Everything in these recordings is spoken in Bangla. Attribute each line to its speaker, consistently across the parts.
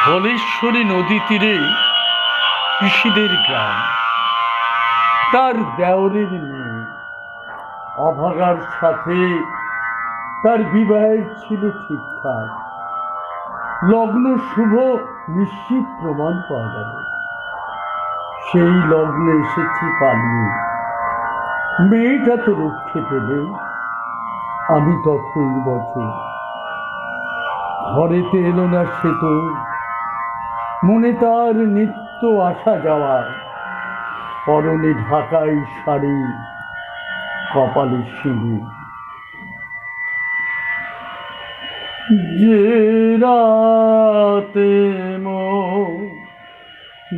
Speaker 1: ধলেশ্বরী নদী তীরে পিসিদের গ্রাম। তার দেওরের মেয়ে অভাগার সাথে তার বিবাহের ছিল ঠিকঠাক। লগ্ন শুভ নিশ্চিত প্রমাণ পাওয়া গেল। সেই লগ্নে এসেছি পালিয়ে। মেয়েটা তো রক্ষে পেলে, আমি ততই বছর ঘরেতে এলো না সে তো। মনে তার নিত্য আসা যাওয়া, পরনে ঢাকাই শাড়ি, কপালে সিঁদুর। যে রাতে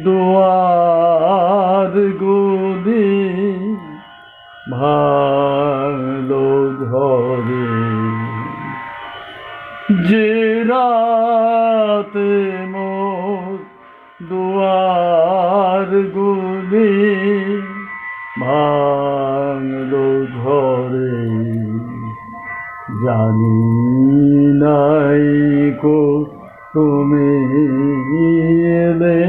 Speaker 1: দুয়ার গদি ভালো ঘরে, যে রাতে দুয়ার গদি ভালো ঘরে, জানি নাই কো তুমি এলে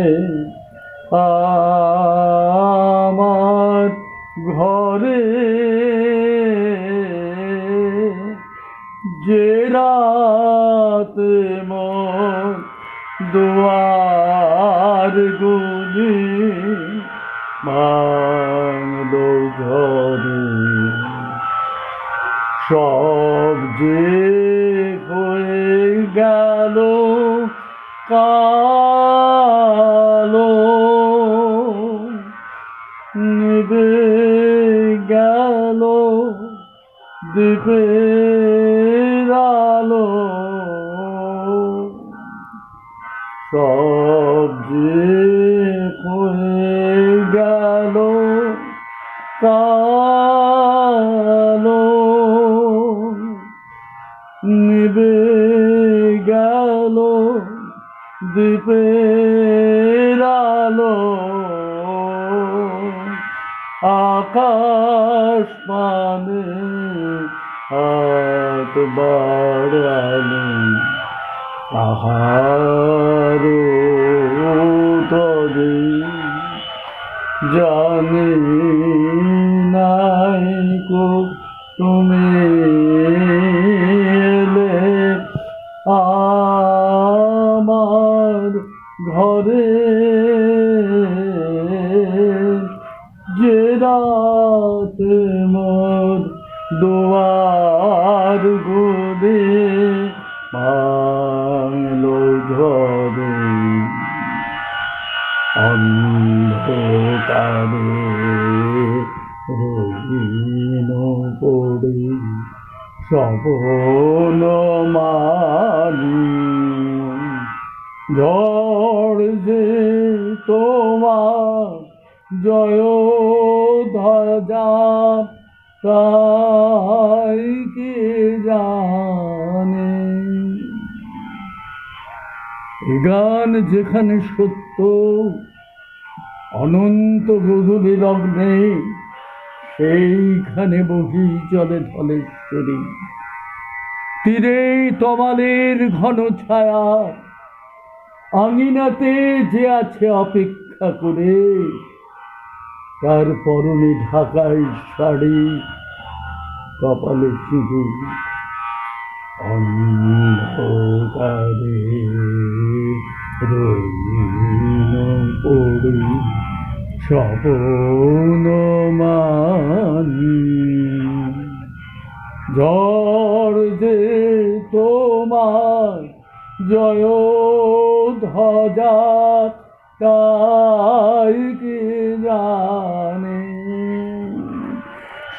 Speaker 1: আমার ঘরে। যে রাতে দুয়ার গুলি ভাঙলো ঘরে, সব যে হয়ে গেল কালো, নিভে গেল দ্বীপের আলো, সব যে হয়ে গেল কালো, নিভে গেল দ্বীপের আলো। আকাশ পানে হাত বাড়ালে তাহার তরে, জানি নাই কো তুমি এলে আমার ঘরে। যে রাতে দুয়ার গুলি ভাঙলো ঘরে, অন্ধকারে রহিন পড়ে স্বপ্ন মানি। ঝড় যে তোমার জয় ধ্বজা, তাই কে জানে। এ গান যেখানে সত্য, অনন্ত গধূলি লগ্নে সেইখানে বহি চলে ধলেশ্বরী। তীরে তমালের ঘন ছায়া, আঙিনাতে যে আছে অপেক্ষা করে, তার পরনে ঢাকাই শাড়ি, কপালে সিঁদুর। অন্ধকারে রহিন পড়ে স্বপ্ন মানি। ঝড় যে তোমার জয় ধ্বজা, তাই কি জানে।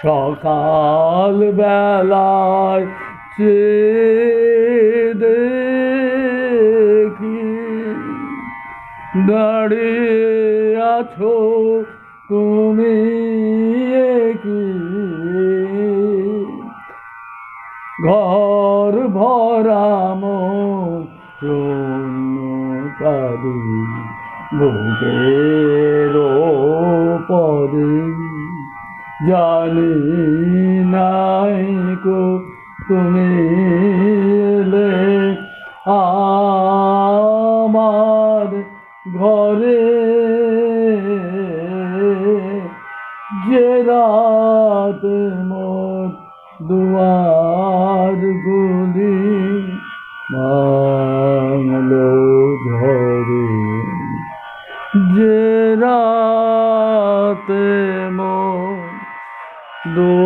Speaker 1: সকাল বেলায় দেখি দাঁড়িয়ে আছো তুমি কি, ঘর ভরা শূন্যতারে, বুকের পরে, জানি নাই কো তুমি এলে আমার রাত মোর দুয়ার গুলি বাংলো ঝরে, যে রাতে মোর দুয়ার